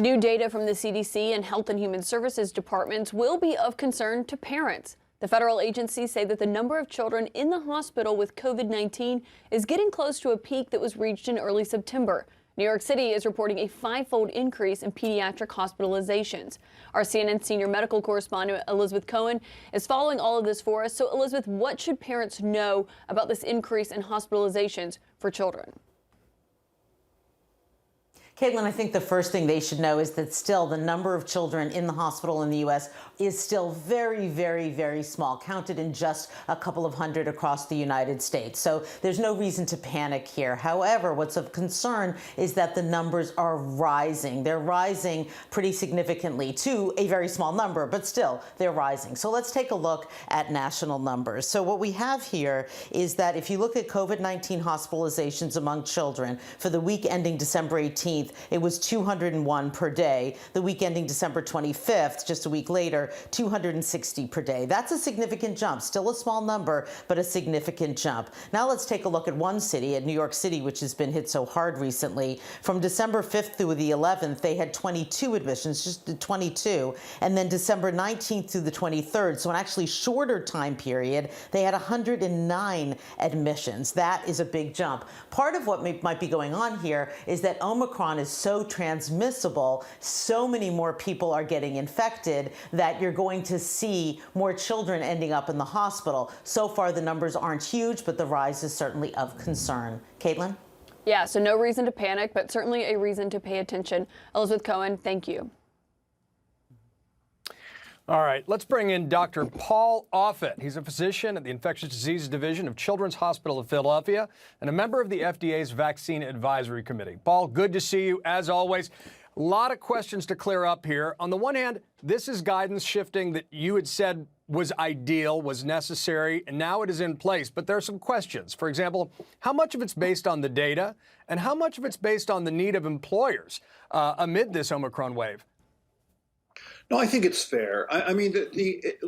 New data from the CDC and Health and Human Services departments will be of concern to parents. The federal agencies say that the number of children in the hospital with COVID-19 is getting close to a peak that was reached in early September. New York City is reporting a five-fold increase in pediatric hospitalizations. Our CNN senior medical correspondent Elizabeth Cohen is following all of this for us. So, Elizabeth, what should parents know about this increase in hospitalizations for children? Caitlin, I think the first thing they should know is that still the number of children in the hospital in the U.S. is still very, very, very small, counted in just a couple of hundred across the United States. So there's no reason to panic here. However, what's of concern is that the numbers are rising. They're rising pretty significantly to a very small number, but still they're rising. So let's take a look at national numbers. So what we have here is that if you look at COVID-19 hospitalizations among children for the week ending December 18th, it was 201 per day. The week ending December 25th, just a week later, 260 per day. That's a significant jump. Still a small number, but a significant jump. Now let's take a look at one city, at New York City, which has been hit so hard recently. From December 5th through the 11th, they had 22 admissions, just 22. And then December 19th through the 23rd, so an actually shorter time period, they had 109 admissions. That is a big jump. Part of what might be going on here is that Omicron is so transmissible, so many more people are getting infected that you're going to see more children ending up in the hospital. So far, the numbers aren't huge, but the rise is certainly of concern. Caitlin? Yeah, so no reason to panic, but certainly a reason to pay attention. Elizabeth Cohen, thank you. All right, let's bring in Dr. Paul Offit. He's a physician at the Infectious Diseases Division of Children's Hospital of Philadelphia and a member of the FDA's Vaccine Advisory Committee. Paul, good to see you as always. A lot of questions to clear up here. On the one hand, this is guidance shifting that you had said was ideal, was necessary, and now it is in place. But there are some questions. For example, how much of it's based on the data and how much of it's based on the need of employers amid this Omicron wave? No, I think it's fair. I mean,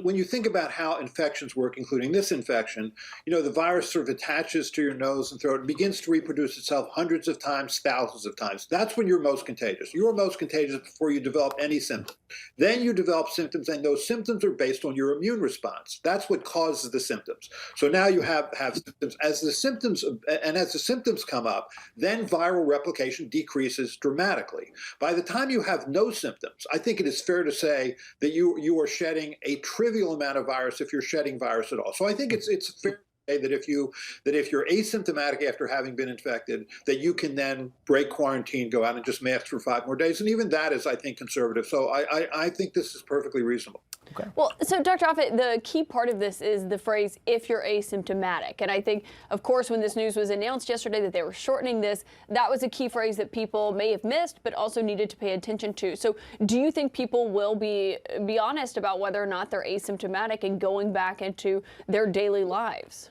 when you think about how infections work, including this infection, you know, the virus sort of attaches to your nose and throat and begins to reproduce itself hundreds of times, thousands of times. That's when you're most contagious. You're most contagious before you develop any symptoms. Then you develop symptoms, and those symptoms are based on your immune response. That's what causes the symptoms. So now you have symptoms. As the symptoms come up, then viral replication decreases dramatically. By the time you have no symptoms, I think it is fair to say that you are shedding a trivial amount of virus if you're shedding virus at all. So I think it's fair to say that if you're asymptomatic after having been infected, that you can then break quarantine, go out and just mask for 5 more days, and even that is, I think, conservative. So I think this is perfectly reasonable. Okay. Well, so Dr. Offit, the key part of this is the phrase, if you're asymptomatic. And I think, of course, when this news was announced yesterday that they were shortening this, that was a key phrase that people may have missed, but also needed to pay attention to. So do you think people will be honest about whether or not they're asymptomatic and going back into their daily lives?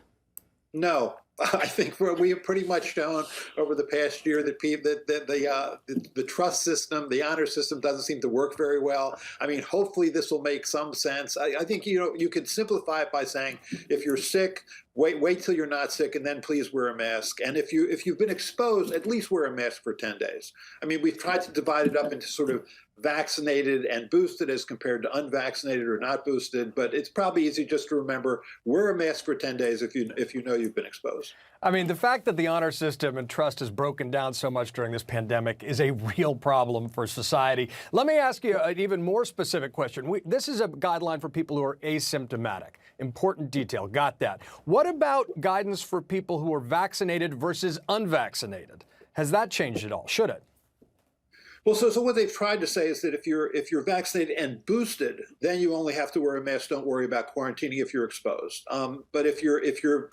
No. I think we have pretty much shown over the past year that the trust system, the honor system, doesn't seem to work very well. I mean, hopefully this will make some sense. I think you could simplify it by saying, if you're sick, wait till you're not sick, and then please wear a mask. And if you've been exposed, at least wear a mask for 10 days. I mean, we've tried to divide it up into sort of vaccinated and boosted as compared to unvaccinated or not boosted, but it's probably easy just to remember, wear a mask for 10 days if you know you've been exposed. I mean, the fact that the honor system and trust has broken down so much during this pandemic is a real problem for society. Let me ask you an even more specific question. This is a guideline for people who are asymptomatic. Important detail, got that. What about guidance for people who are vaccinated versus unvaccinated? Has that changed at all? Should it? Well, so what they've tried to say is that if you're vaccinated and boosted, then you only have to wear a mask. Don't worry about quarantining if you're exposed. But if you're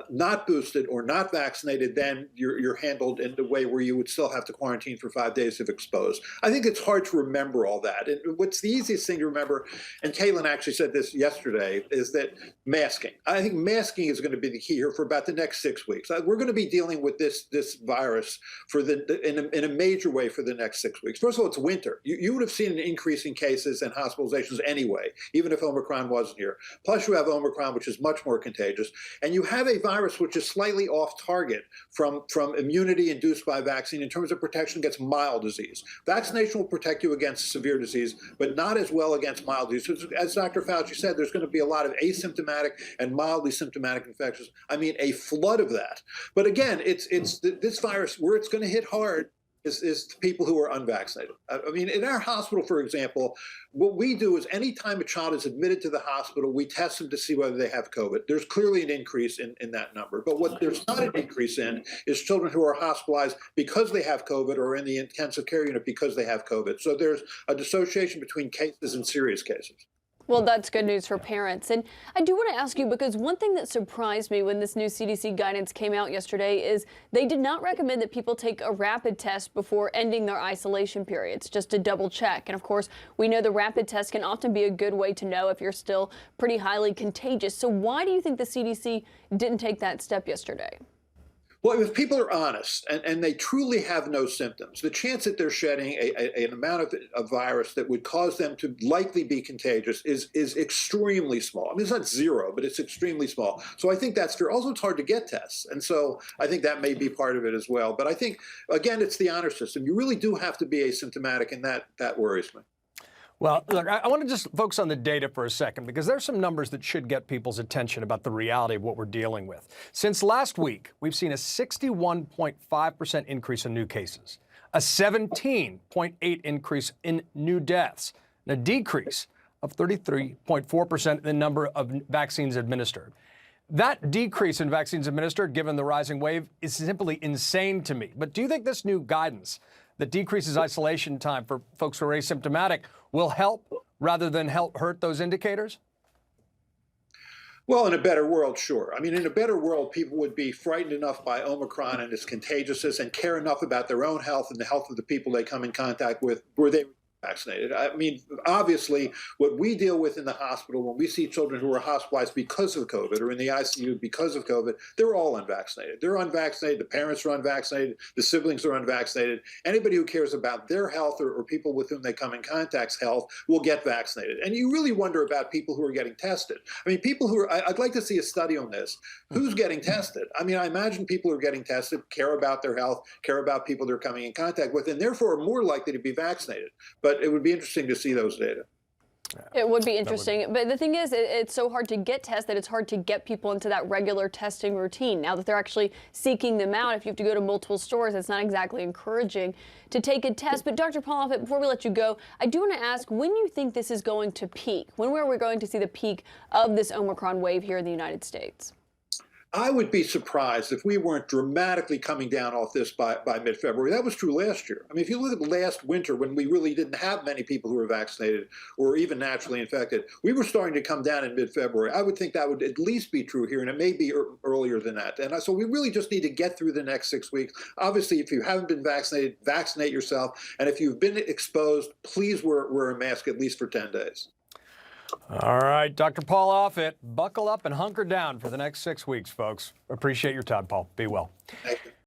not boosted or not vaccinated, then you're handled in the way where you would still have to quarantine for 5 days if exposed. I think it's hard to remember all that. And what's the easiest thing to remember, and Caitlin actually said this yesterday, is that masking. I think masking is going to be the key here for about the next 6 weeks. We're going to be dealing with this virus in a major way for the next 6 weeks. First of all, it's winter. You would have seen an increase in cases and hospitalizations anyway, even if Omicron wasn't here. Plus, you have Omicron, which is much more contagious, and you have have a virus which is slightly off target from immunity induced by vaccine in terms of protection against mild disease. Vaccination will protect you against severe disease, but not as well against mild disease. So as Dr. Fauci said, there's going to be a lot of asymptomatic and mildly symptomatic infections. I mean, a flood of that. But again, it's this virus, where it's going to hit hard is people who are unvaccinated. I mean, in our hospital, for example, what we do is anytime a child is admitted to the hospital, we test them to see whether they have COVID. There's clearly an increase in that number. But what there's not an increase in is children who are hospitalized because they have COVID or in the intensive care unit because they have COVID. So there's a dissociation between cases and serious cases. Well, that's good news for parents. And I do want to ask you, because one thing that surprised me when this new CDC guidance came out yesterday is they did not recommend that people take a rapid test before ending their isolation periods, just to double check. And of course, we know the rapid test can often be a good way to know if you're still pretty highly contagious. So why do you think the CDC didn't take that step yesterday? Well, if people are honest and they truly have no symptoms, the chance that they're shedding an amount of virus that would cause them to likely be contagious is extremely small. I mean, it's not zero, but it's extremely small. So I think that's fair. Also, it's hard to get tests. And so I think that may be part of it as well. But I think, again, it's the honor system. You really do have to be asymptomatic, and that worries me. Well, look, I want to just focus on the data for a second, because there's some numbers that should get people's attention about the reality of what we're dealing with. Since last week, we've seen a 61.5% increase in new cases, a 17.8% increase in new deaths, and a decrease of 33.4% in the number of vaccines administered. That decrease in vaccines administered, given the rising wave, is simply insane to me. But do you think this new guidance that decreases isolation time for folks who are asymptomatic will help rather than hurt those indicators? Well, in a better world, sure. I mean, in a better world, people would be frightened enough by Omicron and its contagiousness and care enough about their own health and the health of the people they come in contact with were they vaccinated. I mean, obviously, what we deal with in the hospital when we see children who are hospitalized because of COVID or in the ICU because of COVID, they're all unvaccinated. They're unvaccinated. The parents are unvaccinated. The siblings are unvaccinated. Anybody who cares about their health or people with whom they come in contact's health will get vaccinated. And you really wonder about people who are getting tested. I mean, people who are, I'd like to see a study on this. Who's getting tested? I mean, I imagine people who are getting tested care about their health, care about people they're coming in contact with, and therefore are more likely to be vaccinated. But it would be interesting to see those data. It would be interesting. But the thing is, it's so hard to get tested. It's hard to get people into that regular testing routine. Now that they're actually seeking them out, if you have to go to multiple stores, it's not exactly encouraging to take a test. But Dr. Paul Offit, before we let you go, I do want to ask when you think this is going to peak. When are we going to see the peak of this Omicron wave here in the United States? I would be surprised if we weren't dramatically coming down off this by mid-February. That was true last year. I mean, if you look at last winter when we really didn't have many people who were vaccinated or even naturally infected, we were starting to come down in mid-February. I would think that would at least be true here, and it may be earlier than that. And so we really just need to get through the next 6 weeks. Obviously, if you haven't been vaccinated, vaccinate yourself. And if you've been exposed, please wear a mask at least for 10 days. All right, Dr. Paul Offit, buckle up and hunker down for the next 6 weeks, folks. Appreciate your time, Paul. Be well. Thank you.